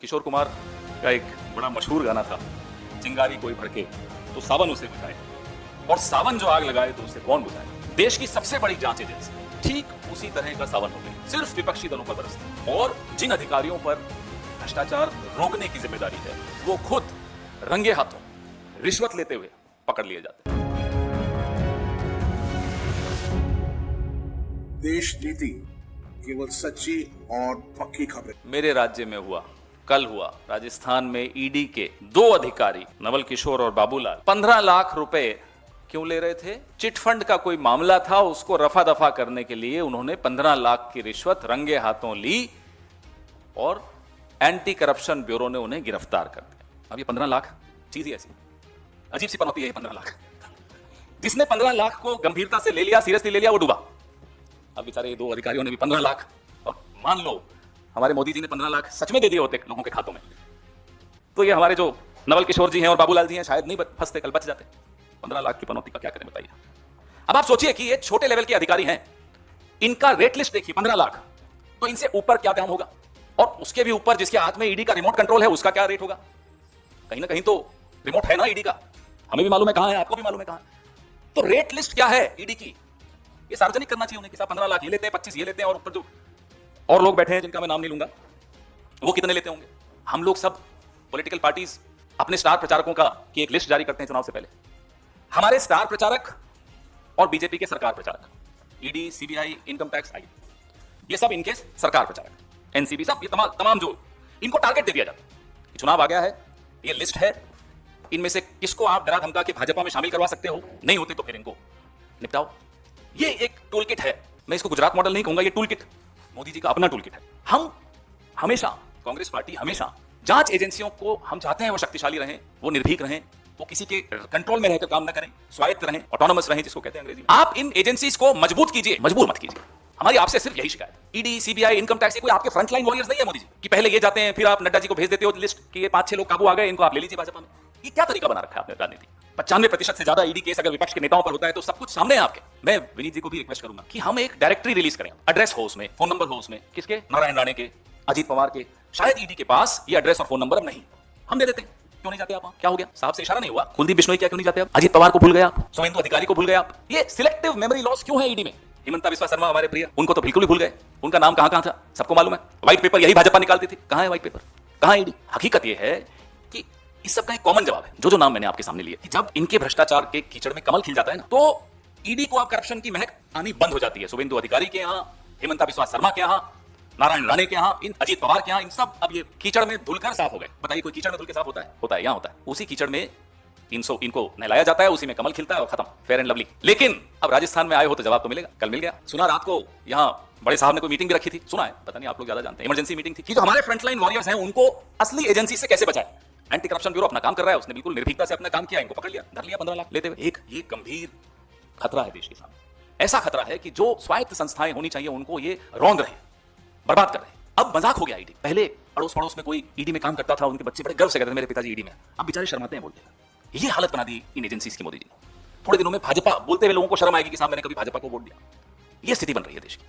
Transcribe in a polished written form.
किशोर कुमार का एक बड़ा मशहूर गाना था, चिंगारी कोई भड़के तो सावन उसे बुझाए, और सावन जो आग लगाए तो उसे कौन बुझाए। देश की सबसे बड़ी जांच एजेंसी ठीक उसी तरह का सावन हो गई, सिर्फ विपक्षी दलों पर बरसती, और जिन अधिकारियों पर भ्रष्टाचार रोकने की जिम्मेदारी है वो खुद रंगे हाथों रिश्वत लेते हुए पकड़ लिए जाते हैं। देश नीति केवल सच्ची और पक्की खबरें। मेरे राज्य में हुआ, कल हुआ राजस्थान में ईडी के 2 अधिकारी नवल किशोर और बाबूलाल 15 लाख रुपए क्यों ले रहे थे? चिटफंड का कोई मामला था, उसको रफा दफा करने के लिए उन्होंने 15 लाख की रिश्वत रंगे हाथों ली और एंटी करप्शन ब्यूरो ने उन्हें गिरफ्तार कर दिया। अब ये 15 लाख चीज ही ऐसी अजीब सी पनौती है। 15 लाख, जिसने 15 लाख को गंभीरता से ले लिया, सीरियसली ले लिया, वो डूबा। अब बेचारे 2 अधिकारियों ने भी 15 लाख, और मान लो हमारे मोदी जी ने 15 लाख सच में दे दिए होते लोगों के खातों में, तो ये हमारे जो नवल किशोर जी हैं और बाबूलाल जी हैं शायद नहीं फंसते, कल बच जाते। 15 लाख की पनौती का क्या करें बताइए। अब आप सोचिए कि ये छोटे लेवल के अधिकारी हैं, इनका रेट लिस्ट देखिए 15 लाख, तो इनसे ऊपर क्या काम होगा, और उसके भी ऊपर जिसके हाथ में ईडी का रिमोट कंट्रोल है उसका क्या रेट होगा। कहीं ना कहीं तो रिमोट है ना ईडी का, हमें भी मालूम है कहां है, आपको भी मालूम है कहां है। तो रेट लिस्ट क्या है ईडी की, ये सार्वजनिक करना चाहिए उन्हें कि साहब 15 लाख ये लेते हैं, 25 ये लेते हैं, और ऊपर जो और लोग बैठे हैं जिनका मैं नाम नहीं लूंगा वो कितने लेते होंगे। हम लोग सब पॉलिटिकल पार्टीज अपने स्टार प्रचारकों का की एक लिस्ट जारी करते हैं चुनाव से पहले। हमारे स्टार प्रचारक और बीजेपी के सरकार प्रचारक, ईडी, सीबीआई, इनकम टैक्स, आई, ये सब इनके सरकार प्रचारक, एनसीबी, सब ये तमाम जो इनको टारगेट दे दिया जाता है। चुनाव आ गया है, ये लिस्ट है, इनमें से किसको आप डरा धमका के भाजपा में शामिल करवा सकते हो, नहीं होते तो फिर इनको निपटाओ। ये एक टूल किट है, मैं इसको गुजरात मॉडल नहीं कहूंगा, ये टूल किट मोदी जी का अपना टूल किट है। हम हमेशा, कांग्रेस पार्टी हमेशा जांच एजेंसियों को हम चाहते हैं वो शक्तिशाली रहें, वो निर्भीक रहें, वो किसी के कंट्रोल में रहकर काम न करें, स्वायत्त रहें, ऑटोनोमस रहें जिसको कहते हैं अंग्रेजी में। आप इन एजेंसीज को मजबूत कीजिए, मजबूर मत कीजिए। हमारी आपसे सिर्फ यही शिकायत। ईडी, सीबीआई, इनकम टैक्स, ये कोई आपके फ्रंटलाइन वॉरियर्स नहीं है मोदी जी कि पहले ये जाते हैं फिर आप नड्डा जी को भेज देते हो लिस्ट कि ये 5-6 लोग काबू आ गए, इनको आप ले लीजिए भाजपा में। ये क्या तरीका बना रखा है आपने राजनीति। 95% से ज्यादा ईडी केस अगर विपक्ष के नेताओं पर होता है तो सब कुछ सामने है आपके। मैं विनीत जी को भी रिक्वेस्ट करूंगा कि हम एक डायरेक्टरी रिलीज करें, एड्रेस हो उसमें, फोन नंबर हो उसमें, किसके, नारायण राणे के, अजीत पवार के। शायद ईडी के पास ये एड्रेस और फोन नंबर अब नहीं, हम दे देते हैं। क्यों नहीं जाते आप? क्या हो गया? साहब से इशारा नहीं हुआ? कुलदीप बिश्नोई क्या क्यों नहीं जाते आप? अजीत पवार को भूल गए आप? शुभेंदु अधिकारी को भूल गए आप? ये सिलेक्टिव मेमोरी लॉस क्यों है ईडी में? हिमंता बिस्वा शर्मा हमारे प्रिय, उनको तो बिल्कुल ही भूल गए। उनका नाम कहां था सबको मालूम है। व्हाइट पेपर यही भाजपा निकालती थी, कहां है व्हाइट पेपर, कहां है ईडी? हकीकत यह है कि इस सब का एक कॉमन जवाब है, जो नाम मैंने आपके सामने लिए, कि जब इनके भ्रष्टाचार के कीचड़ में कमल खिल जाता है ना, तो ईडी को अब करप्शन की महक आनी बंद हो जाती है। शुभेंदु अधिकारी के यहाँ, हिमंता बिस्वा शर्मा के यहाँ, नारायण राणे के यहाँ, इन अजीत पवार के यहाँ, इन सब अब ये कीचड़ में धुलकर साफ हो गए। बताइए कोई कीचड़ में धुल के साफ होता है? होता है, यहाँ होता है। उसी कीचड़ में इनको नहलाया जाता है, उसी में कमल खिलता है और खत्म, फेयर एंड लवली। लेकिन अब राजस्थान में आए हो तो जवाब तो मिलेगा। कल मिल गया, सुना रात को यहाँ बड़े साहब ने कोई मीटिंग भी रखी थी, सुना है, पता नहीं आप लोग ज्यादा जानते हैं, इमरजेंसी मीटिंग थी कि जो हमारे फ्रंटलाइन वॉरियर्स हैं उनको असली एजेंसी से कैसे बचाए। एंटी करप्शन ब्यूरो अपना काम कर रहा है, उसने बिल्कुल निर्भीकता से अपना काम किया, इनको पकड़ लिया, धर लिया 15 लाख लेते हुए। एक ये गंभीर खतरा है देश के सामने। ऐसा खतरा है कि जो स्वायत्त संस्थाएं होनी चाहिए उनको ये रौंद रहे, बर्बाद कर रहे हैं। अब मजाक हो गया ईडी। पहले अड़ोस पड़ोस में कोई ईडी में काम करता था, उनके बच्चे बड़े गर्व से कहते थे मेरे पिताजी ईडी में, अब बेचारे शर्माते हैं बोलते हैं। ये हालत बना दी इन एजेंसीज की मोदी जी ने। थोड़े दिनों में भाजपा बोलते हुए लोगों को शर्म आएगी कि साहब मैंने कभी भाजपा को वोट दिया। ये स्थिति बन रही है देश की।